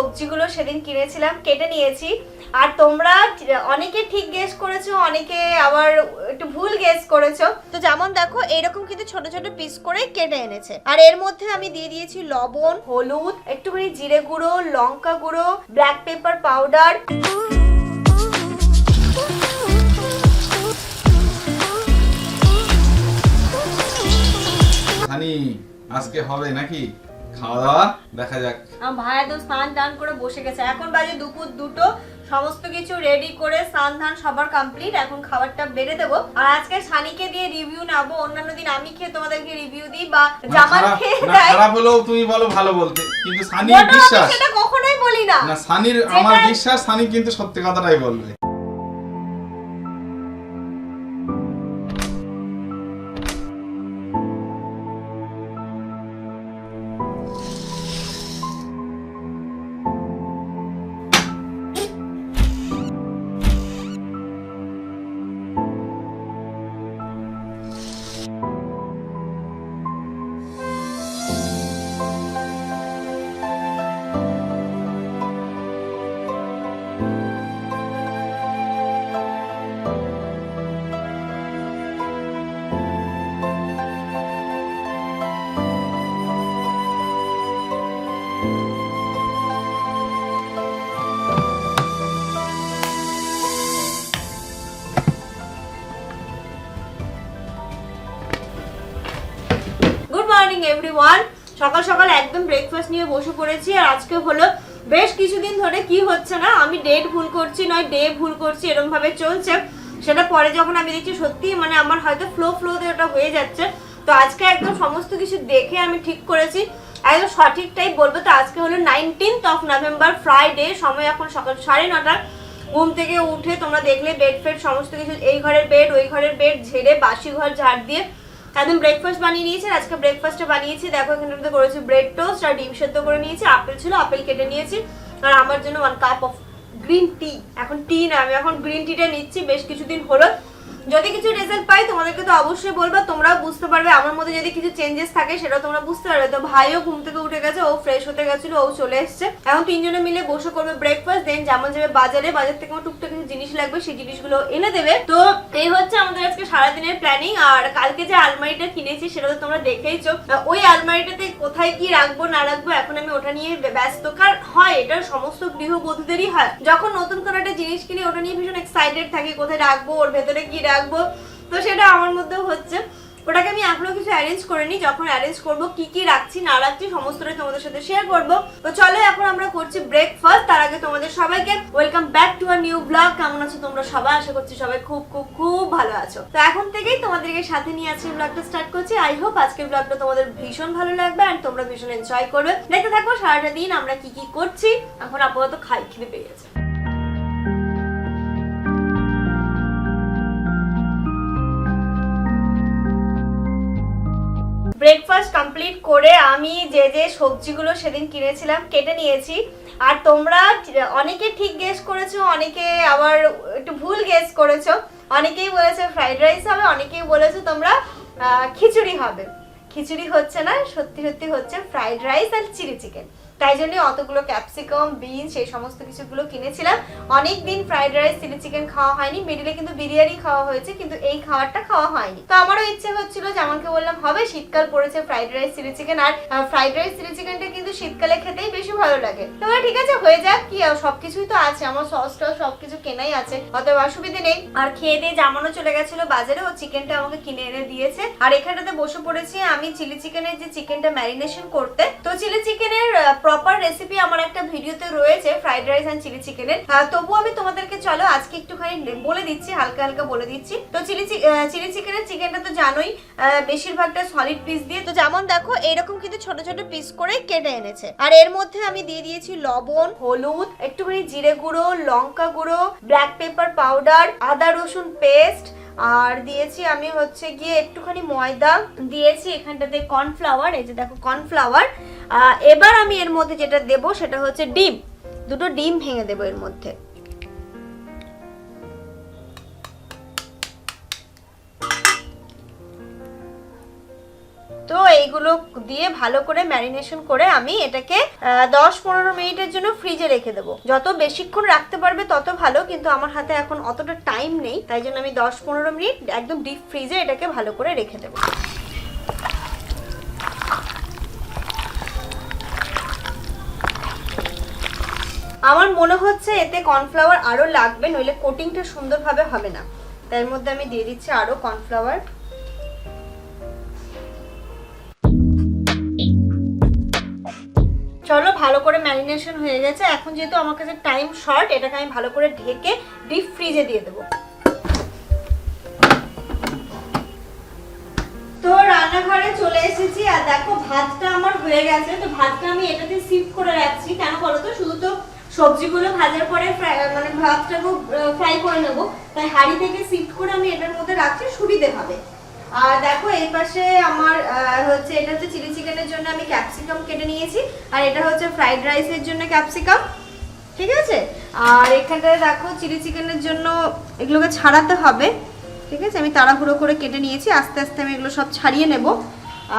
সবজিগুলো সেদিন কিনেছিলাম কেটে নিয়েছি। আর তোমরা অনেকে ঠিক গেস করেছো, অনেকে আবার একটু ভুল গেস করেছো। তো যেমন দেখো এইরকম কিন্তু ছোট ছোট পিস করে কেটে এনেছে। আর এর মধ্যে আমি দিয়ে দিয়েছি লবণ, হলুদ, একটুখানি জিরে গুঁড়ো, লঙ্কা গুঁড়ো, ব্ল্যাক পেপার পাউডার। হানি আজকে হবে নাকি খাওয়া দাওয়া? দেখা যাক। আমার ভাইয়া তো স্নান টান করে বসে গেছে, এখন বাজে দুপুর 2টো। সমস্ত কিছু রেডি করে স্নান ধান সবার কমপ্লিট, এখন খাবারটা বেড়ে দেবো। আর আজকে সানিকে দিয়ে রিভিউ নেবো। অন্যান্য দিন আমি খেয়ে তোমাদেরকে রিভিউ দিই বা জামাল খেয়ে দেয়। খারাপ হলেও তুমি বলো ভালো বলতে, কিন্তু সানির বিশ্বাস সেটা কখনোই বলি না। না, সানির আমার বিশ্বাস সানি কিন্তু সত্যি কথাটাই বলবে। এভরিওয়ান, সকাল সকাল একদম ব্রেকফাস্ট নিয়ে বসে পড়েছি। আর আজকে হলো বেশ কিছুদিন ধরে কি হচ্ছে না, আমি ডেট ভুল করছি নয় ডে ভুল করছি, এরকম ভাবে চলছে। সেটা পরে যখন আমি দেখছি সত্যি মানে আমার হয়তো ফ্লোতে ওটা হয়ে যাচ্ছে। তো আজকে একদম সমস্ত কিছু দেখে আমি ঠিক করেছি একদম সঠিকটাই বলবো। তো আজকে হলো 19th of November, ফ্রাইডে। সময় এখন সকাল 9:30। ঘুম থেকে উঠে তোমরা দেখলে বেড ফেড সমস্ত কিছু, এই ঘরের বেড ওই ঘরের বেড ঝেড়ে বাসি ঘর ঝাড় দিয়ে একদম ব্রেকফাস্ট বানিয়ে নিয়েছি। আজকে ব্রেকফাস্টে বানিয়েছি দেখো, এখানটাতে করেছি ব্রেড টোস্ট আর ডিম সেদ্ধ করে নিয়েছি। আপেল ছিল, আপেল কেটে নিয়েছি। আর আমার জন্য 1 কাপ অফ গ্রিন টি। এখন টি না, আমি এখন গ্রিন টিটা নিচ্ছি বেশ কিছুদিন হলো। যদি কিছু রেজাল্ট পাই তোমাদেরকে তো অবশ্যই বলবো, তোমরাও বুঝতে পারবে। আমার মধ্যে যদি কিছু চেঞ্জেস থাকে সেটাও তোমরা বুঝতে পারবে। তো ভাইও ঘুম থেকে উঠে গেছে, ও ফ্রেশ হতে গেছিল, ও চলে এসছে। এখন তিনজনে মিলে বসে করবে ব্রেকফাস্ট। দেন যেমন যাবে বাজারে, বাজার থেকে আমার টুকটাক কিছু জিনিস লাগবে, সেই জিনিসগুলো এনে দেবে। তো এই হচ্ছে আমাদের আজকে সারাদিনের প্ল্যানিং। আর কালকে যে আলমারিটা কিনেছি সেটা তো তোমরা দেখেইছো। ওই আলমারিটাতে কোথায় কি রাখবো না রাখবো এখন আমি ওটা নিয়ে ব্যস্ত। কার হয় এটা সমস্ত গৃহবধূদেরই হয়, যখন নতুন কোনো একটা জিনিস কিনে ওটা নিয়ে ভীষণ এক্সাইটেড থাকি, কোথায় রাখবো, ওর ভেতরে কি রাখবো। তো সেটা আমার মধ্যেও হচ্ছে। ওটাকে আমি এখনো কিছু অ্যারেঞ্জ করিনি, যখন অ্যারেঞ্জ করবো কি কি রাখছি না রাখছি সমস্তটাই তোমাদের সাথে শেয়ার করবো। তো চলো এখন আমরা করছি ব্রেকফাস্ট। তার আগে তোমাদের সবাইকে welcome back to a new blog. কেমন আছো তোমরা সবাই? আশা করছি সবাই খুব খুব খুব ভালো আছো। তো এখন থেকেই তোমাদেরকে সাথে নিয়ে আজকে ব্লগটা স্টার্ট করছি। আই হোপ আজকের ব্লগটা তোমাদের ভীষণ ভালো লাগবে আর তোমরা ভীষণ এনজয় করবে। দেখতে থাকো সারাটা দিন আমরা কি কি করছি। এখন আপাতত খিদে পেয়ে গেছে। ব্রেকফাস্ট কমপ্লিট করে আমি যে যে সবজিগুলো সেদিন কিনেছিলাম কেটে নিয়েছি। আর তোমরা অনেকে ঠিক গেস করেছো, অনেকে আবার একটু ভুল গেস করেছো। অনেকেই বলেছে ফ্রাইড রাইস হবে, অনেকেই বলেছো তোমরা খিচুড়ি হবে। খিচুড়ি হচ্ছে না, সত্যি সত্যি হচ্ছে ফ্রাইড রাইস আর চিলি চিকেন। তাই জন্য অতগুলো ক্যাপসিকাম, বিন সেই সমস্ত কিছুগুলো কিনেছিলাম। অনেকদিন ফ্রাইড রাইস চিলি চিকেন খাওয়া হয়নি, মিডিলে কিন্তু বিরিয়ানি খাওয়া হয়েছে, কিন্তু এই খাবারটা খাওয়া হয়নি। তো আমারও ইচ্ছে হচ্ছিল, যেমনকে বললাম হবে, শীতকাল পড়েছে, ফ্রাইড রাইস চিলি চিকেন। আর ফ্রাইড রাইস চিলি চিকেনটা কিন্তু শীতকালে খেতেই বেশি ভালো লাগে। তো ঠিক আছে, হয়ে যাক, কি সবকিছুই তো আছে, আমার সসটাও সবকিছু কেনাই আছে, অতএব অসুবিধে নেই। আর খেয়ে দিয়ে জামানো চলে গেছিল বাজারে, ও চিকেনটা আমাকে কিনে এনে দিয়েছে। আর এখানটাতে বসে পড়েছি আমি চিলি চিকেনের যে চিকেনটা ম্যারিনেশন করতে। তো চিলি চিকেনের প্রপার রেসিপি আমার একটা ভিডিওতে রয়েছে ফ্রাইড রাইস এন্ড চিলি চিকেনের। তবুও আমি তোমাদেরকে চলো আজকে একটুখানি বলে দিচ্ছি, হালকা হালকা বলে দিচ্ছি। তো চিলি চিকেনের চিকেনটা তো জানোই বেশিরভাগটা সলিড পিস দিয়ে। তো যেমন দেখো এইরকম কিন্তু ছোট ছোট পিস করে কেটে এনেছে। আর এর মধ্যে আমি দিয়ে দিয়েছি লবণ, হলুদ, একটুখানি জিরে গুঁড়ো, লঙ্কা গুঁড়ো, ব্ল্যাক পেপার পাউডার, আদা রসুন পেস্ট, আর দিয়েছি আমি হচ্ছে গিয়ে একটুখানি ময়দা, দিয়েছি এখানটাতে কর্নফ্লাওয়ার, এই যে দেখো কর্নফ্লাওয়ার। এবার আমি এর মধ্যে যেটা দেব সেটা হচ্ছে ডিম। দুটো ডিম ভেঙে দেবো এর মধ্যে। তো এইগুলো দিয়ে ভালো করে ম্যারিনেশন করে আমি এটাকে 10-15 মিনিটের জন্য ফ্রিজে রেখে দেবো। যত বেশিক্ষণ রাখতে পারবে তত ভালো, কিন্তু আমার হাতে এখন অতটা টাইম নেই, তাই জন্য আমি 10-15 মিনিট একদম ডিপ ফ্রিজে এটাকে ভালো করে রেখে দেবো। আমার মনে হচ্ছে এতে কর্নফ্লাওয়ার আরো লাগবে, নইলে কোটিংটা সুন্দরভাবে হবে না। তার মধ্যে আমি দিয়ে দিচ্ছি আরো কর্নফ্লাওয়ার। চলো, ভালো করে ম্যারিনেশন হয়ে গেছে। এখন যেহেতু আমার কাছে টাইম শর্ট, এটাকে আমি ভালো করে ঢেকে ডিপ ফ্রিজে দিয়ে দেবো। তো রান্নাঘরে চলে এসেছি আর দেখো ভাতটা আমার হয়ে গেছে। তো ভাতটা আমি এটাতে শিফট করে রাখছি, কেন বলো তো, শুধু তো সবজিগুলো ভাজার পরে মানে ভাতটাকে ফ্রাই করে নেব, তাই হাঁড়ি থেকে শিফট করে আমি এটার মধ্যে রাখছি, সুবিধে হবে। আর দেখো এই পাশে আমার হচ্ছে, এটা হচ্ছে চিলি চিকেনের জন্য আমি ক্যাপসিকাম কেটে নিয়েছি, আর এটা হচ্ছে ফ্রাইড রাইসের জন্য ক্যাপসিকাম, ঠিক আছে। আর এখানটায় দেখো চিলি চিকেনের জন্য এগুলোকে ছাড়াতে হবে, ঠিক আছে। আমি তাড়াহুড়ো করে কেটে নিয়েছি, আস্তে আস্তে আমি এগুলো সব ছাড়িয়ে নেব।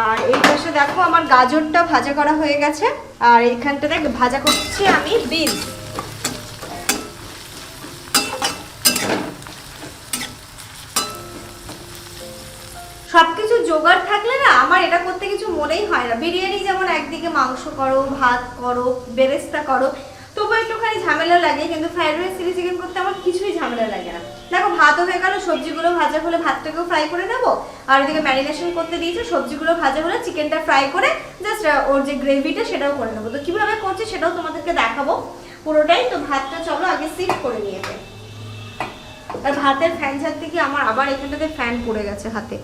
আর এই পাশে দেখো আমার গাজরটা ভাজা করা হয়ে গেছে, আর এইখানটাতে ভাজা করছি আমি বিনস। সবকিছু জোগাড় থাকলে না আমার এটা করতে কিছু মনেই হয় না। বিরিয়ানি যেমন একদিকে মাংস করো, ভাত করো, বেরেস্তা করো, তবু একটুখানি ঝামেলা লাগে, কিন্তু ফ্রাইড রাইস চিলি চিকেন করতে আমার কিছুই ঝামেলা লাগে না। দেখো ভাতও হয়ে গেল, সবজিগুলো ভাজা হলে ভাতটাকেও ফ্রাই করে নেবো, আর এদিকে ম্যারিনেশন করতে দিয়েছি, সবজিগুলো ভাজা হলে চিকেনটা ফ্রাই করে জাস্ট ওর যে গ্রেভিটা সেটাও করে নেবো। তো কিভাবে করছি সেটাও তোমাদেরকে দেখাবো পুরোটাই। তো ভাতটা চলো আগে সিফট করে নিয়েছে। আর ভাতের ফ্যান ঝাড় থেকে আমার আবার এখানটাতে ফ্যান পড়ে গেছে হাতে,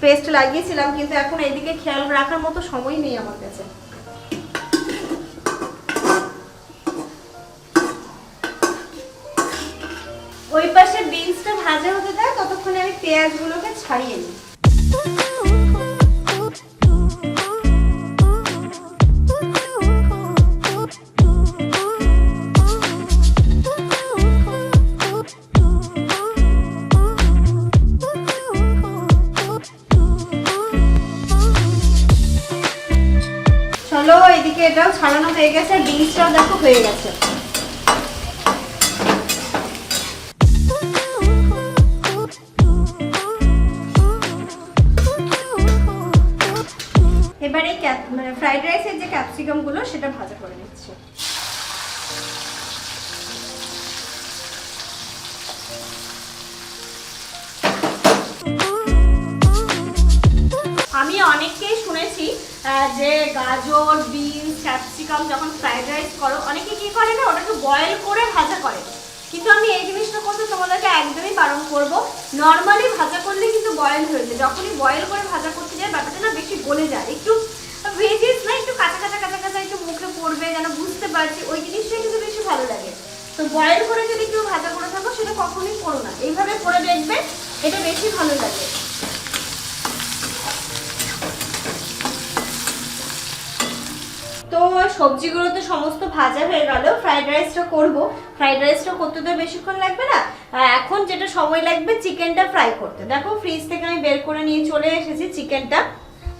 পেস্ট লাগিয়েছিলাম, কিন্তু এখন এইদিকে খেয়াল রাখার মতো সময় নেই আমার কাছে। ওই পাশে বিনসটা ভাজা হতে দেয়, ততক্ষণে আমি পেঁয়াজগুলোকে ছাড়িয়ে নিই। চলো, এদিকে এটাও ছাড়ানো হয়ে গেছে, বিনসটাও দেখো হয়ে গেছে। এবারে মানে ফ্রাইড রাইসের যে ক্যাপসিকাম গুলো সেটা ভাজা করে নিচ্ছি। আমি অনেককেই শুনেছি যে গাজর, বিনস, ক্যাপসিকাম যখন ফ্রাইড রাইস করো, অনেকে কি করে না ওটাকে বয়েল করে ভাজা করে, কিন্তু আমি এই জিনিসটা করতে তোমাদেরকে একদমই বারণ করব। নর্মালি ভাজা করলে কিন্তু বয়েল হয়ে যায়, যখনই বয়েল করে ভাজা করতে যায় ব্যাপারটা না বেশি গলে যায়, একটু ভেজিস না একটু কাঁচা কাঁচা কাঁচা কাঁচা একটু মুখে পড়বে, যেন বুঝতে পারছি, ওই জিনিসটাই কিন্তু বেশি ভালো লাগে। তো বয়েল করে যদি কেউ ভাজা করে থাকো সেটা কখনোই করো না, এইভাবে করে দেখবে, এটা বেশি ভালো লাগে। তো সবজিগুলো তো সমস্ত ভাজা হয়ে গেল, ফ্রাইড রাইসটা করবো। ফ্রাইড রাইসটা করতে তো বেশিক্ষণ লাগবে না, এখন যেটা সময় লাগবে চিকেনটা ফ্রাই করতে। দেখো ফ্রিজ থেকে আমি বের করে নিয়ে চলে এসেছি চিকেনটা,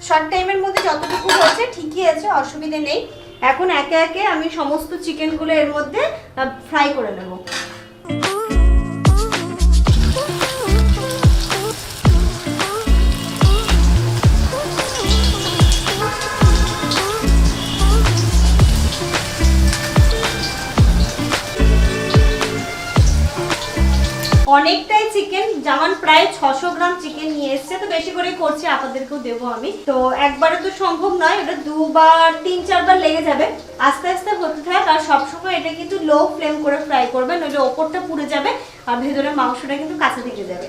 শর্ট টাইমের মধ্যে যতটুকু হয়েছে ঠিকই আছে, অসুবিধে নেই। এখন একে একে আমি সমস্ত চিকেনগুলো এর মধ্যে ফ্রাই করে নেব। অনেকটাই চিকেন, যেমন প্রায় 600 গ্রাম চিকেন নিয়ে এসছে, তো বেশি করে করছি, আপনাদেরকেও দেবো আমি। তো একবারে তো সম্ভব নয়, এটা 2বার 3-4 বার লেগে যাবে, আস্তে আস্তে হতে থাক। আর সবসময় এটা কিন্তু লো ফ্লেম করে ফ্রাই করবে, নইলে ওপরটা পুড়ে যাবে আর ভেতরে মাংসটা কিন্তু কাঁচা থেকে যাবে।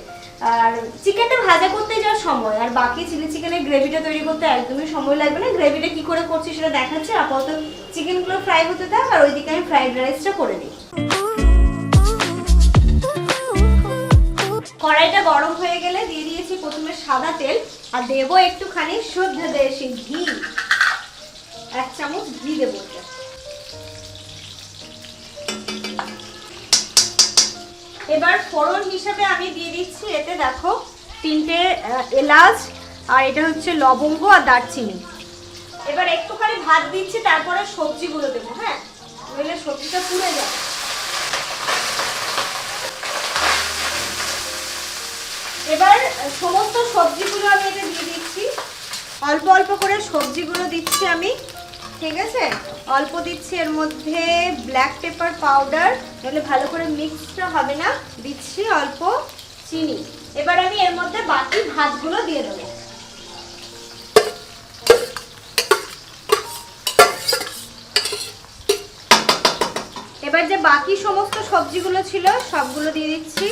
আর চিকেনটা ভাজা করতে যাওয়ার সময়, আর বাকি চিলি চিকেনের গ্রেভিটা তৈরি করতে একদমই সময় লাগবে না। গ্রেভিটা কি করে করছি সেটা দেখাচ্ছি, আপাতত চিকেনগুলো ফ্রাই হতে থাক, আর ওইদিকে আমি ফ্রাইড রাইসটা করে নিই। কড়াইটা গরম হয়ে গেলে দিয়ে দিয়েছি প্রথমে সাদা তেল, আর দেবো একটুখানি শুদ্ধ দেশি ঘি, 1 চামচ ঘি দেবো। এবার ফোড়ন হিসাবে আমি দিয়ে দিচ্ছি এতে দেখো 3টে এলাচ, আর এটা হচ্ছে লবঙ্গ আর দারচিনি। এবার একটুখানি ভাত দিচ্ছি, তারপরে সবজিগুলো দেবো। হ্যাঁ, নইলে সবজিটা পুড়ে যাবে। এবার সমস্ত সবজিগুলো আমি এটা দিয়ে দিচ্ছি। অল্প অল্প করে সবজিগুলো দিচ্ছি আমি, ঠিক আছে? অল্প দিচ্ছি, এর মধ্যে ব্ল্যাক পেপার পাউডার, তাহলে ভালো করে মিক্সটা হবে না। দিচ্ছি অল্প চিনি। এবার আমি এর মধ্যে বাকি ভাতগুলো দিয়ে দেবো। এবার যে বাকি সমস্ত সবজিগুলো ছিল সবগুলো দিয়ে দিচ্ছি।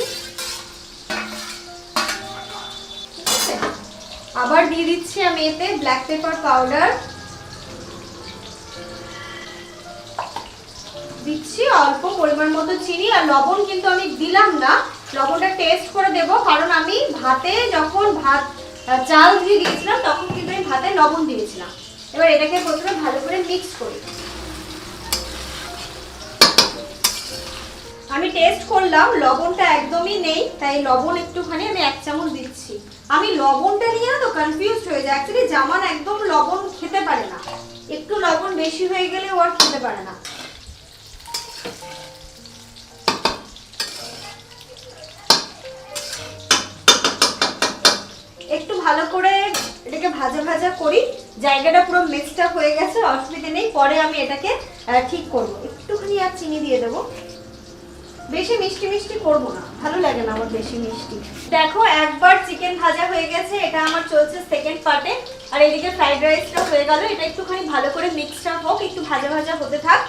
আবার দিয়ে দিচ্ছি আমি এতে ব্ল্যাক পেপার পাউডার, দিচ্ছি অল্প পরিমাণ মতো চিনি। আর লবণ কিন্তু আমি দিলাম না, লবণটা টেস্ট করে দেব, কারণ আমি ভাতে যখন চাল দিয়ে দিয়েছিলাম তখন কিন্তু আমি ভাতে লবণ দিয়েছিলাম। এবার এটাকে প্রথমে ভালো করে মিক্স করি। আমি টেস্ট করলাম, লবণটা একদমই নেই, তাই লবণ একটুখানি আমি 1 চামচ দিচ্ছি। আমি লবণটা নিয়ে তো কনফিউজ হয়ে যায়। অ্যাকচুয়ালি জামান একদম লবণ খেতে পারে না, একটু লবণ বেশি হয়ে গেলে ও আর খেতে পারে না। একটু ভালো করে এটাকে ভাজা ভাজা করি, জায়গাটা পুরো মিক্সড আপ হয়ে গেছে, অসুবিধা নেই। পরে আমি এটাকে ঠিক করব। একটুখানি আর চিনি দিয়ে দেবো, বেশি মিষ্টি মিষ্টি করবো না, ভালো লাগে না আমার বেশি মিষ্টি। দেখো একবার চিকেন ভাজা হয়ে গেছে, এটা আমার চলছে সেকেন্ড পার্টে। আর এদিকে ফ্রাইড রাইসটা হয়ে গেল। এটা একটুখানি ভালো করে মিক্সড আপ হোক, একটু ভাজা ভাজা হতে থাক,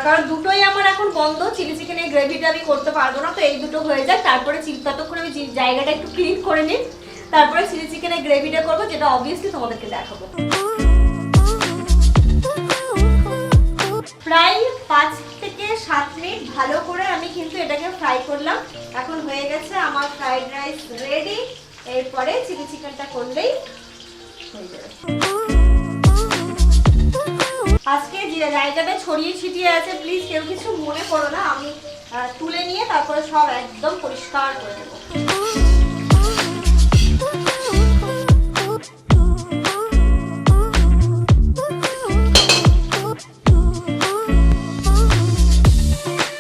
কারণ দুটোই আমার এখন বন্ধ। চিলি চিকেনের গ্রেভিটা আমি করতে পারবো না, তো এই দুটো হয়ে যাক। তারপরে ততক্ষণ আমি জায়গাটা একটু ক্লিন করে নিই, তারপরে চিলি চিকেনের গ্রেভিটা করবো, যেটা অবভিয়াসলি তোমাদেরকে দেখাবো। প্রায় 5 থেকে 7 মিনিট ভালো করে আমি কিন্তু এটাকে ফ্রাই করলাম। এখন হয়ে গেছে আমার ফ্রাইড রাইস রেডি। এরপরে চিলি চিকেনটা করলেই হয়ে যাবে। আজকে যে জায়গাটা ছড়িয়ে ছিটিয়ে আছে, প্লিজ কেউ কিছু মনে করো না, আমি তুলে নিয়ে তারপরে সব একদম পরিষ্কার করে দেবো।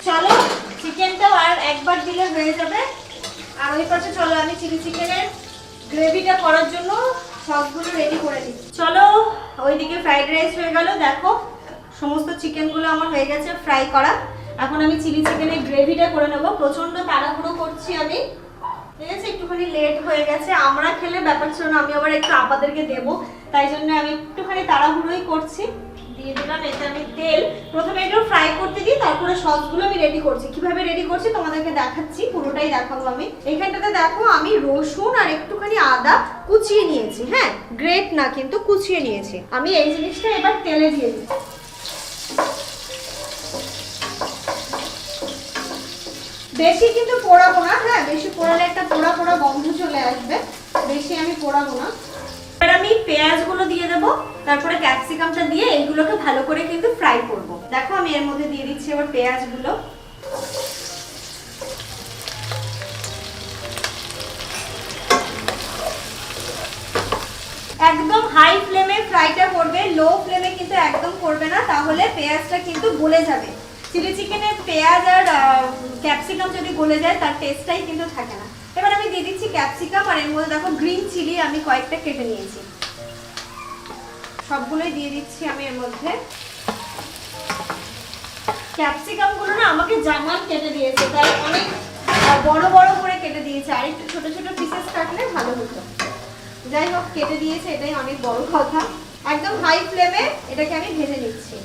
চলো, চিকেনটাও আর একবার দিলে হয়ে যাবে। আর ওই পাশে চলো আমি চিলি চিকেনের গ্রেভিটা করার জন্য সসগুলো রেডি করে দিই। চলো, ওইদিকে ফ্রাইড রাইস হয়ে গেল। দেখো সমস্ত চিকেনগুলো আমার হয়ে গেছে ফ্রাই করা। এখন আমি চিলি চিকেনের গ্রেভিটা করে নেব। প্রচন্ড তাড়াহুড়ো করছি আমি, ঠিক আছে? একটুখানি লেট হয়ে গেছে। আমরা খেলে ব্যাপার ছিল না, আমি আবার একটু আপাদেরকে দেবো, তাই জন্য আমি একটুখানি তাড়াহুড়োই করছি। দিয়ে দিলাম এতে আমি তেল। প্রথমে একটু ফ্রাই করতে দিই, তারপরে সসগুলো আমি রেডি করছি। কিভাবে রেডি করছি তোমাদেরকে দেখাচ্ছি, পুরোটাই দেখাবো আমি। এখানটাতে দেখো আমি রসুন আর একটুখানি আদা কুচিয়ে নিয়েছি। হ্যাঁ, গ্রেট না, কিন্তু কুচিয়ে নিয়েছি। আমি এই জিনিসটা এবার তেলে দিয়ে দিই। বেশি কিন্তু পোড়াবো না। হ্যাঁ, বেশি পোড়ালে একটা পোড়া পোড়া গন্ধ চলে আসবে, বেশি আমি পোড়াবো না। এবার আমি পেঁয়াজগুলো দিয়ে দেবো, তারপরে ক্যাপসিকামটা দিয়ে এইগুলোকে ভালো করে কিন্তু ফ্রাই করব। দেখো আমি এর মধ্যে দিয়ে দিচ্ছি এবার পেঁয়াজগুলো। একদম হাই ফ্লেমে ফ্রাইটা করবে, লো ফ্লেমে কিন্তু একদম করবে না, তাহলে পেঁয়াজটা কিন্তু গলে যাবে। চিলি চিকেনের পেঁয়াজ আর ক্যাপসিকাম যদি গলে যায় তার টেস্টটাই কিন্তু থাকে না। এবার আমি দিয়ে দিচ্ছি ক্যাপসিকাম, আর এর মধ্যে দেখো গ্রিন চিলি আমি কয়েকটা কেটে নিয়েছি, সবগুলোই দিয়ে দিচ্ছি আমি এর মধ্যে। ক্যাপসিকাম গুলো না আমাকে জামান কেটে দিয়েছে, তাই অনেক বড় বড় করে কেটে দিয়েছে, আর একটু ছোট ছোট পিসেস কাটলে ভালো হতো। যাই হোক, কেটে দিয়েছে, এটাই অনেক বড় কথা। একদম হাই ফ্লেমে এটাকে আমি ভেজে নিচ্ছি।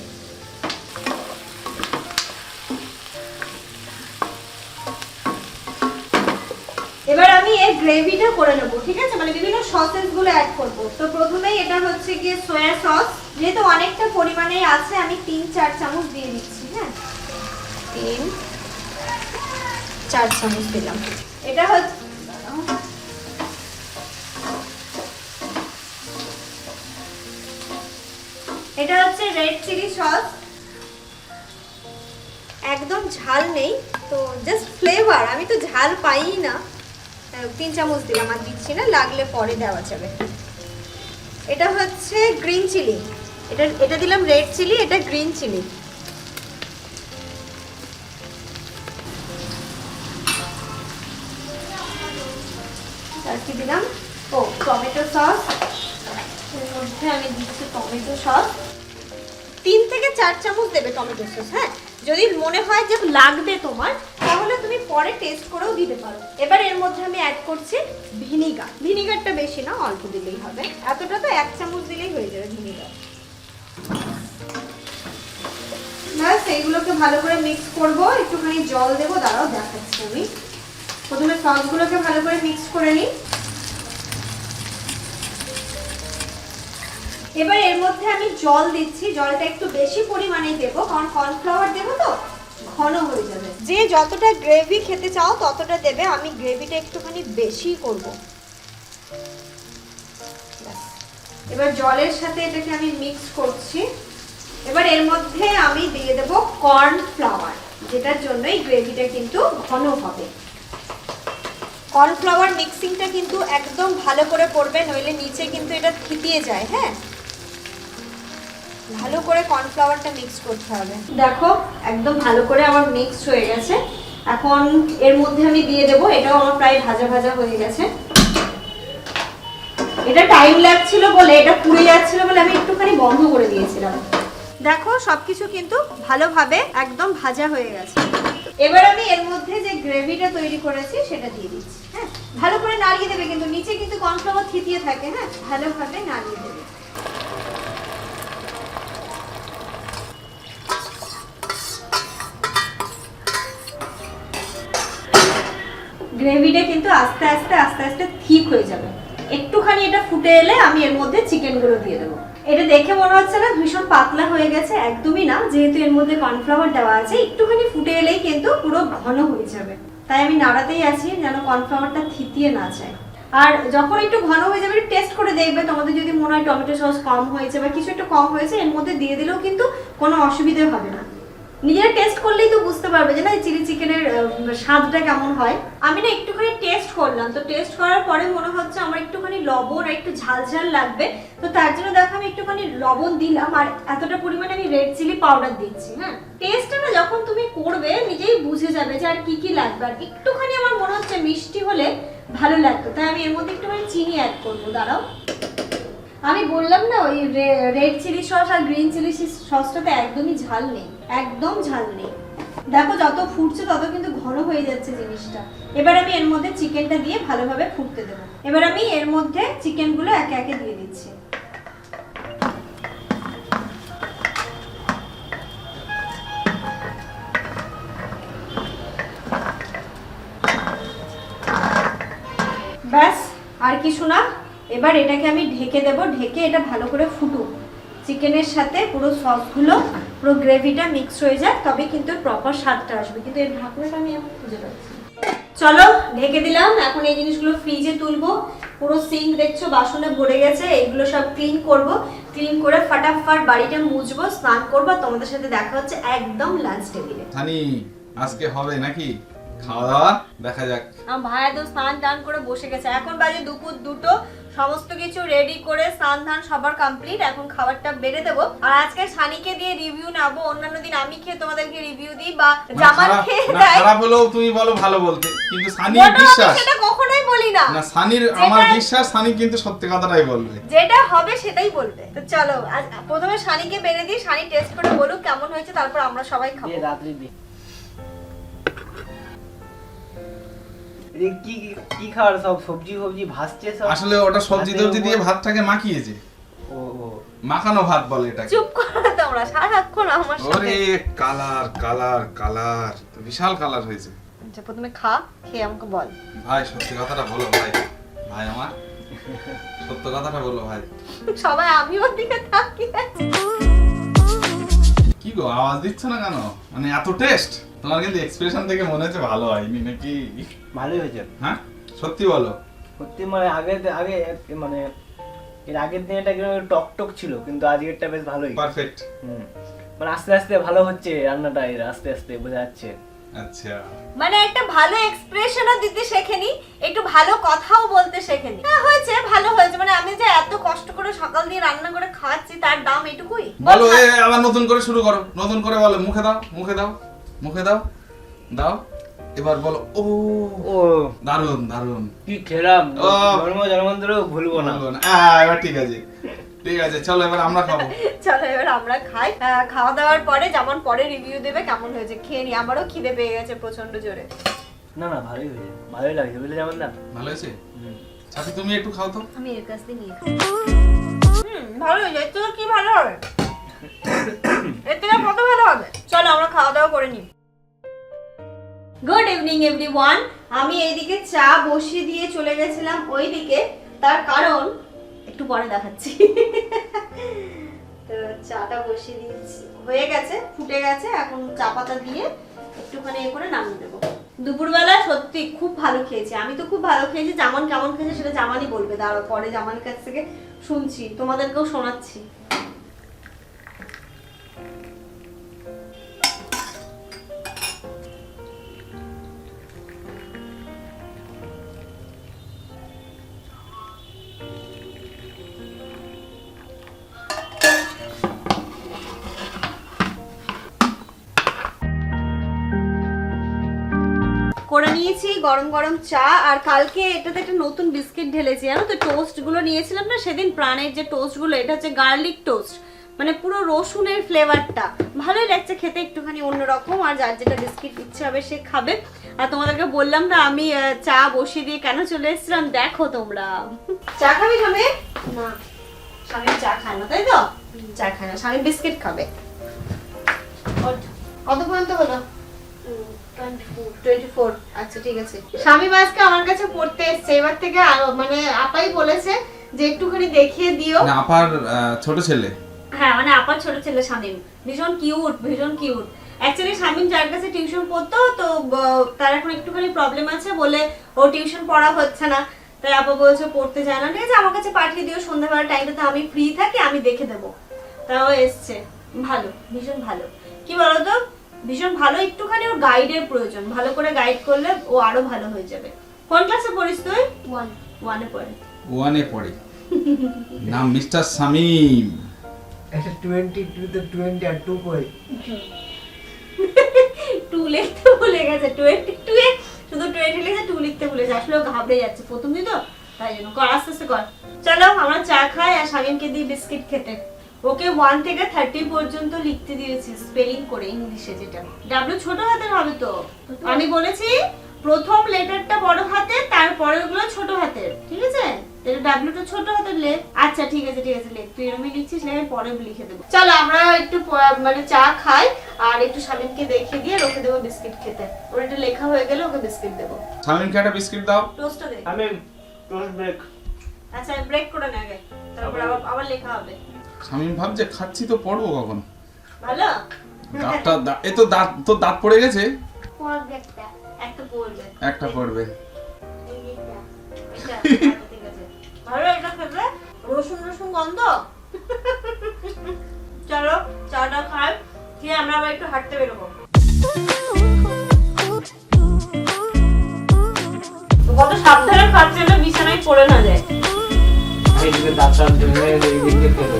এবার আমি এর গ্রেভিটা করে নেবো, ঠিক আছে? মানে বিভিন্ন সসেস গুলো অ্যাড করব। তো প্রথমেই এটা হচ্ছে গিয়ে সয়া সস, যেহেতু অনেকটা পরিমাণে আছে আমি 3-4 চামচ দিয়ে দিচ্ছি। হ্যাঁ, 3-4 চামচ দিলাম। এটা হচ্ছে রেড চিলি সস। একদম ঝাল নেই, তো জাস্ট ফ্লেভার, আমি তো ঝাল পাই না। 3 চামচ দিলাম, আর দিচ্ছি না, লাগলে পরে দেওয়া যাবে। এটা হচ্ছে গ্রিন চিলি, এটা দিলাম রেড চিলি, এটা গ্রিন চিলি। আর কি দিলাম, ও টমেটো সস, এর মধ্যে আমি দিচ্ছি টমেটো সস। 3 থেকে 4 চামচ দেবে টমেটো সস। হ্যাঁ, যদি মনে হয় যে লাগবে তোমার, তাহলে তুমি পরে টেস্ট করেও দিতে পারো। এবার এর মধ্যে আমি অ্যাড করছি ভিনিগার। ভিনিগারটা বেশি না, অল্প দিলেই হবে। এতটা তো 1 চামচ দিলেই হয়ে যাবে ভিনিগার। ব্যাস এইগুলোকে ভালো করে মিক্স করব। একটুখানি জল দেবো, দাঁড়াও দেখাচ্ছি আমি। প্রথমে সসগুলোকে ভালো করে মিক্স করে নিই। এবার এর মধ্যে আমি জল দিচ্ছি। জলটা একটু বেশি পরিমাণে দেবো, কারণ কর্নফ্লাওয়ার দেবো তো ঘন হয়ে যাবে। যে যতটা গ্রেভি খেতে চাও ততটা দেবে, আমি গ্রেভিটা একটুখানি বেশি করব। এবার জলের সাথে এটাকে আমি মিক্স করছি। এবার এর মধ্যে আমি দিয়ে দেব কর্নফ্লাওয়ার, যেটার জন্য এই গ্রেভিটা কিন্তু ঘন হবে। কর্নফ্লাওয়ার মিক্সিংটা কিন্তু একদম ভালো করে করবে, নইলে নিচে কিন্তু এটা থিতিয়ে যায়। হ্যাঁ, ভালো করে কর্নফ্লাওয়ারটা মিক্স করতে হবে। দেখো একদম ভালো করে আমার মিক্স হয়ে গেছে। এখন এর মধ্যে আমি দিয়ে দেবো, এটাও আমার প্রায় ভাজা ভাজা হয়ে গেছে। এটা টাইম লাগছিল বলে, এটা পুড়ে যাচ্ছিল বলে আমি একটুখানি বন্ধ করে দিয়েছিলাম। দেখো সবকিছু কিন্তু ভালোভাবে একদম ভাজা হয়ে গেছে। এবার আমি এর মধ্যে যে গ্রেভিটা তৈরি করেছি সেটা দিয়ে দিচ্ছি। হ্যাঁ, ভালো করে নাড়িয়ে দেবে, কিন্তু নিচে কিন্তু কর্নফ্লাওয়ার থিতিয়ে থাকে। হ্যাঁ, ভালোভাবে নাড়িয়ে দেবে। গ্রেভিটা কিন্তু আস্তে আস্তে আস্তে আস্তে ঠিক হয়ে যাবে। একটুখানি এটা ফুটে এলে আমি এর মধ্যে চিকেনগুলো দিয়ে দেবো। এটা দেখে মনে হচ্ছে না ভীষণ পাতলা হয়ে গেছে, একদমই না। যেহেতু এর মধ্যে কর্নফ্লাওয়ার দেওয়া আছে, একটুখানি ফুটে এলেই কিন্তু পুরো ঘন হয়ে যাবে। তাই আমি নাড়াতেই আছি যেন কর্নফ্লাওয়ারটা থিতিয়ে না যায়। আর যখন একটু ঘন হয়ে যাবে টেস্ট করে দেখবে, তোমাদের যদি মনে হয় টমেটো সস কম হয়েছে বা কিছু একটু কম হয়েছে, এর মধ্যে দিয়ে দিলেও কিন্তু কোনো অসুবিধা হবে না। নিজেরা টেস্ট করলেই তো বুঝতে পারবে যে না চিলি চিকেনের স্বাদটা কেমন হয়। আমি না একটুখানি টেস্ট করলাম, তো টেস্ট করার পরে মনে হচ্ছে আমার একটুখানি লবণ আর একটু ঝাল ঝাল লাগবে। তো তার জন্য দেখো আমি একটুখানি লবণ দিলাম, আর এতটা পরিমাণে আমি রেড চিলি পাউডার দিচ্ছি। হ্যাঁ, টেস্টটা না যখন তুমি করবে নিজেই বুঝে যাবে যে আর কি কি লাগবে। আর একটুখানি আমার মনে হচ্ছে মিষ্টি হলে ভালো লাগতো, তাই আমি এর মধ্যে একটুখানি চিনি অ্যাড করবো। দাঁড়াও, আমি বললাম না ওই রেড চিলি সস আর গ্রিন চিলি সসটাতে একদমই ঝাল নেই, একদম ঝাল নেই। দেখো যত ফুটছে তত কিন্তু ঘন হয়ে যাচ্ছে জিনিসটা। এবার আমি এর মধ্যে চিকেনটা দিয়ে ভালোভাবে ফুটতে দেবো। এবার আমি এর মধ্যে চিকেনগুলো একে একে দিয়ে দিচ্ছি। ব্যাস, আর কিছু না। এবার এটাকে আমি ঢেকে দেব, ঢেকে এটা ভালো করে ফুটুক। চিকেনের সাথে পুরো সসগুলো, পুরো গ্রেভিটা মিক্স হয়ে যায়, তবে কিন্তু প্রপার স্বাদটা আসবে। কিন্তু এর ঢাকনাটা আমি এখন খুঁজে পাচ্ছি। চলো ঢেকে দিলাম। এখন এই জিনিসগুলো ফ্রিজে তুলবো। পুরো সিঙ্ক দেখছো বাসনে ভরে গেছে, এইগুলো সব ক্লিন করব। ক্লিন করে ফাটাফাট বাড়িটা মুছবো, স্নান করবো। তোমাদের সাথে দেখা হচ্ছে একদম লাঞ্চ টেবিলে। হানি আজকে হবে নাকি খাওয়া দাওয়া? দেখা যাক। আমার ভাইয়া তো স্নান টান করে বসে গেছে। এখন বাজে দুপুর 2টো। সমস্ত কিছু রেডি করে স্নান ধান সবার কমপ্লিট। এখন খাবারটা বেড়ে দেবো। আর আজকে সানিকে দিয়ে রিভিউ নেবো। অন্যান্য দিন আমি খেয়ে তোমাদেরকে রিভিউ দিই বা জামান খেয়ে দেয়। খারাপ হলেও তুমি বলো ভালো বলতে, কিন্তু সানির বিশ্বাস সেটা কখনোই বলি না। না, সানির আমার বিশ্বাস সানি কিন্তু সত্যি কথাটাই বলবে, যেটা হবে সেটাই বলবে। তো চলো আজ প্রথমে সানিকে বেড়ে দিই, সানি টেস্ট করে বলুক কেমন হয়েছে, তারপর আমরা সবাই খাবো। কি কি খাবার সব সবজি ফবজি ভাসছে সব। আসলে ওটা সবজি টবজি দিয়ে ভাতটাকে মাখিয়েছে। ও মাখানো ভাত বলে এটাকে। চুপ করো তোমরা সারাক্ষণ আমার সাথে। ওরে কালার কালার কালার, বিশাল কালার হয়েছে। আচ্ছা প্রথমে খা, খেয়ে আমাকে বল। ভাই সত্যি কথাটা বলো ভাই, ভাই আমার সত্য কথাটা বলো ভাই। সবাই আমি ওর দিকে তাকিয়ে আছি। কি গো আওয়াজ দিচ্ছ না কেন? মানে এত টেস্ট? তোমার কিন্তু এক্সপ্রেশন থেকে মনে হচ্ছে ভালো হয়নি নাকি? ভালোই হয়েছে। হ্যাঁ সত্যি বলো। সত্যি মানে আগে মানে এর আগের দিন এটা কিরকম টক টক ছিল, কিন্তু আজকেরটা বেশ ভালোই পারফেক্ট। মানে আস্তে আস্তে ভালো হচ্ছে রান্নাটা, এর আস্তে আস্তে বোঝা যাচ্ছে। আচ্ছা মানে একটা ভালো এক্সপ্রেশনও দিতে শেখেনি, একটু ভালো কথাও বলতে শেখেনি। হ্যাঁ হয়েছে, ভালো হয়েছে। মানে আমি যে এত কষ্ট করে সকাল দিয়ে রান্না করে খাওয়াচ্ছি তার দাম এটুকুই? বলো আবার নতুন করে শুরু করো, নতুন করে বলো, মুখে দাও, মুখে দাও, মুখে দাও, দাও এবার বলো। ও ও দারুন দারুন, কি খেলাম, ও। জন্মদিনেও ভুলবো না। বলবো না। এবার ঠিক আছে, ঠিক আছে, চলো এবার আমরা খাবো। চলো এবার আমরা খাই। খাওয়া দাওয়ার পরে যেমন পরে রিভিউ দেবে কেমন হয়েছে খেয়ে নি। আমারও খিদে পেয়ে গেছে প্রচন্ড জোরে। না না ভালোই হয়েছে, ভালোই লাগছে বুঝলে যেমন না। ভালো হয়েছে? সাথী তুমি একটু খাও তো। আমি এর কাছ থেকে নিয়ে খাই। ভালো হয়েছে। এর থেকে কি ভালো হবে? এর থেকে কত ভালো হবে? চলো আমরা খাওয়া দাওয়া করে নিই। Good evening everyone. আমি এইদিকে চা বসিয়ে দিয়ে চলে গেছিলাম ওইদিকে, তার কারণ একটু পরে দেখাচ্ছি। তো চাটা বসিয়ে দিয়েছি, হয়ে গেছে, ফুটে গেছে। এখন চা পাতা দিয়ে একটুখানি এ করে নামিয়ে দেবো। দুপুরবেলা সত্যি খুব ভালো খেয়েছি, আমি তো খুব ভালো খেয়েছি। জামান কেমন খেয়েছে সেটা জামানই বলবে, দাঁড়াও পরে জামানের কাছ থেকে শুনছি, তোমাদেরকেও শোনাচ্ছি। করে নিয়েছি গরম গরম চা। আর কালকে এটাতে একটা নতুন বিস্কিট ঢেলেছি, জানো তো? টোস্ট গুলো নিয়েছিলাম না সেদিন, প্রাণের যে টোস্ট গুলো, এটা হচ্ছে গার্লিক টোস্ট, মানে পুরো রসুনের ফ্লেভারটা। ভালোই লাগছে খেতে, একটুখানি অন্যরকম। আর যার যেটা বিস্কিট ইচ্ছে হবে সে খাবে। আর তোমাদেরকে বললাম না আমি চা বসিয়ে দিয়ে কেন চলে এসেছিলাম, দেখো তোমরা। চা খাবি স্বামী? না স্বামী চা খায় না, তাই তো? চা খায় না, স্বামী বিস্কিট খাবে। কত পর্যন্ত হলো? 24। আচ্ছা ঠিক আছে। স্বামী আজকে আমার কাছে পড়তে এসেছে, এবার থেকে মানে আপাই বলেছে যে একটুখানি দেখিয়ে দিও। না আপার ছোট ছেলে। হ্যাঁ মানে আপার ছোট ছেলে শামীম, ভীষণ কিউট, ভীষণ কিউট। অ্যাকচুয়ালি শামীম যার কাছে টিউশন পড়তো, তো তার এখন একটুখানি প্রবলেম আছে বলে ও টিউশন পড়া হচ্ছে না। তাই আপা বলছে পড়তে যায় না, ঠিক আছে আমার কাছে পাঠিয়ে দিও, সন্ধ্যাবেলা টাইমটাতে আমি ফ্রি থাকি, আমি দেখে দেবো। তাও এসছে, ভালো, ভীষণ ভালো। কি বলতো, ভীষণ ভালো। একটুখানি ওর গাইডের প্রয়োজন, ভালো করে গাইড করলে ও আরো ভালো হয়ে যাবে। কোন ক্লাসে পড়িস তুই? 1 পড়ে। 1 পড়ে। নাম মিস্টার শামীম। একটা 22 তে 20 আর 2 কই? 2 লিখতে ভুলে গেছে, 22 এ শুধু 20 লিখে 2 লিখতে ভুলে যাচ্ছে। আসলে ও ঘাবড়ে যাচ্ছে প্রথম দিন তো, তাই জন্য। কর আস্তে আস্তে কর। চলো আমরা চা খাই আর শামীমকে দিয়ে বিস্কিট খেতে। ওকে 1 থেকে 30 পর্যন্ত লিখতে দিয়েছি স্পেলিং করে, ইংলিশে যেটা। ডাব্লিউ ছোট হাতের হবে তো। আমি বলেছি প্রথম লেটারটা বড় হাতে, তারপরেরগুলো ছোট হাতের, ঠিক আছে? এটা ডাব্লিউটা ছোট হাতের লে। আচ্ছা ঠিক আছে ঠিক আছে, লেখ। তুই এরকমই লিখছিস, আমি পরে লিখে দেবো। চলো আমরা একটু মানে চা খাই আর একটু শামীমকে দেখিয়ে দিয়ে রেখে দেবো বিস্কিট খেতে। ওর এটা লেখা হয়ে গেলে ওকে বিস্কিট দেবো। শামীমকে একটা বিস্কিট দাও। টোস্টটা দে। আমি টোস্ট ব্রেক। আচ্ছা ব্রেক করে নে আগে, তারপর আবার লেখা হবে। শামীম ভাবছে খাচ্ছি তো পড়বো কখন। ভালো। এই তো দাঁত, তো দাঁত পড়ে গেছে। পড়বে একটা পড়বে। একটা পড়বে। এটা ঠিক আছে। ভালো এটা খেতে, রসুন রসুন গন্ধ। চলো চাটা খাই, খেয়ে আমরা আবার একটু হাঁটতে বেরোবো। কত সাবধানে খাচ্ছে না, বিছানায় পড়ে না যায়। এইদিকে ডাক্তার জন্য এইদিকে খেলো।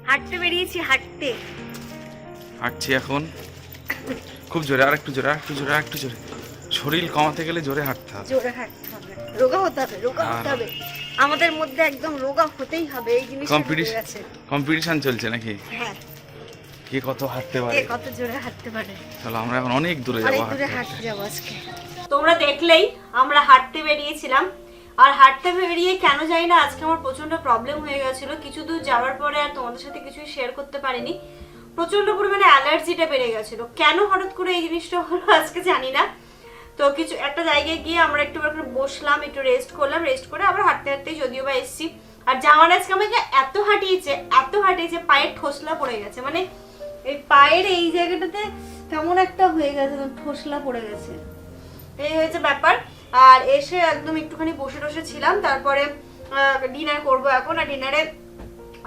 হাঁটতে বেরিয়েছি, হাঁটছি এখন খুব জোরে, আর একটু জোরে, আর একটু জোরে, আর একটু জোরে। শরীর কমাতে গেলে জোরে হাঁটতে হবে, জোরে হাঁটতে হবে, রোগা হতে হবে, রোগা হতে হবে। আমাদের মধ্যে একদম রোগা হতেই হবে, এই জিনিসটা হয়ে গেছে। কম্পিটিশন চলছে নাকি? হ্যাঁ, কে কত হাঁটতে কে পারে, কত জোরে হাঁটতে পারে। চলো আমরা এখন অনেক দূরে অনেক যাবো। দূরে হাঁটতে যাবো আজকে। তোমরা দেখলেই আমরা হাঁটতে বেরিয়েছিলাম। আর হাঁটতে বেরিয়ে কেন জানি না আজকে আমার প্রচন্ড প্রবলেম হয়ে গেছিল। কিছু দূর যাওয়ার পরে আর তোমাদের সাথে কিছুই শেয়ার করতে পারিনি। প্রচন্ড পরিমাণে অ্যালার্জিটা বেড়ে গেছিল। কেন হঠাৎ করে এই জিনিসটা হলো আজকে জানি না। তো কিছু একটা জায়গায় গিয়ে আমরা একটু বসলাম, একটু রেস্ট করলাম, রেস্ট করে আবার হাঁটতে হাঁটতেই যদিও বা এসেছি। আর জামার আজকে আমাকে এত হাঁটিয়েছে পায়ের ঠোসলা পড়ে গেছে। মানে এই পায়ের এই জায়গাটাতে কেমন একটা হয়ে গেছে, ঠোসলা পড়ে গেছে। এই হয়েছে ব্যাপার। আর এসে একদম একটুখানি বসে টসে ছিলাম, তারপরে ডিনার করব এখন। আর ডিনারে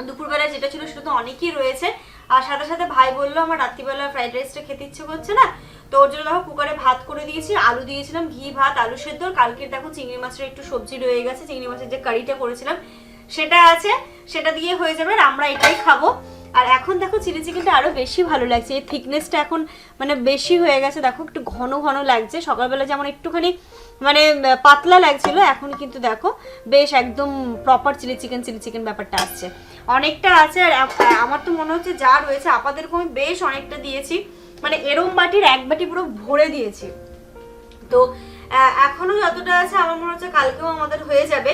দুপুরবেলা যেটা ছিল সেটা তো অনেকই রয়েছে, আর সাথে সাথে ভাই বললো আমার রাত্রিবেলা ফ্রাইড রাইসটা খেতে ইচ্ছে করছে না, তো ওর জন্য দেখো কুকারে ভাত করে দিয়েছি, আলু দিয়েছিলাম, ঘি ভাত আলু সেদ্ধ। কালকে দেখো চিংড়ি মাছের একটু সবজি রয়ে গেছে, চিংড়ি মাছের যে কারিটা করেছিলাম সেটা আছে, সেটা দিয়ে হয়ে যাবে, আর আমরা এটাই খাবো। আর এখন দেখো চিলি চিকেনটা আরো বেশি ভালো লাগছে, এই থিকনেসটা এখন মানে বেশি হয়ে গেছে, দেখো একটু ঘন ঘন লাগছে। সকালবেলা যেমন একটুখানি মানে পাতলা লাগছিল, এখন কিন্তু দেখো বেশ একদম প্রপার চিলি চিকেন ব্যাপারটা আসছে, অনেকটা আছে। আর আমার তো মনে হচ্ছে যা রয়েছে আপাদেরকে আমি বেশ অনেকটা দিয়েছি, মানে এরম বাটির এক বাটি পুরো ভরে দিয়েছি। তো এখনো যতটা আছে আমার মনে হচ্ছে কালকেও আমাদের হয়ে যাবে।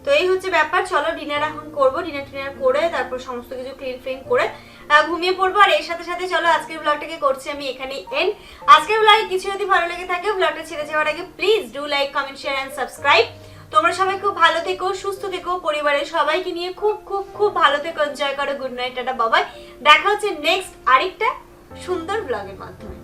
তো এই হচ্ছে ব্যাপার, চলো ডিনার এখন করবো, ডিনার করে তারপর সমস্ত কিছু ক্লিন করে ঘুমিয়ে পড়বো। আর এর সাথে সাথে চলো আজকের ব্লগটাকে করছি আমি এখানে এন্ড। আজকের ব্লগে কিছু যদি ভালো লেগে থাকে ব্লগটা ছেড়ে যাওয়ার আগে please do like, comment, share and subscribe. তোমরা সবাই খুব ভালো থেকো, সুস্থ থেকো, পরিবারের সবাইকে নিয়ে খুব খুব খুব ভালো থেকো, এনজয় করো। গুড নাইট, টাটা, বাবাই। দেখা হচ্ছে নেক্সট আরেকটা সুন্দর ব্লগের মাধ্যমে।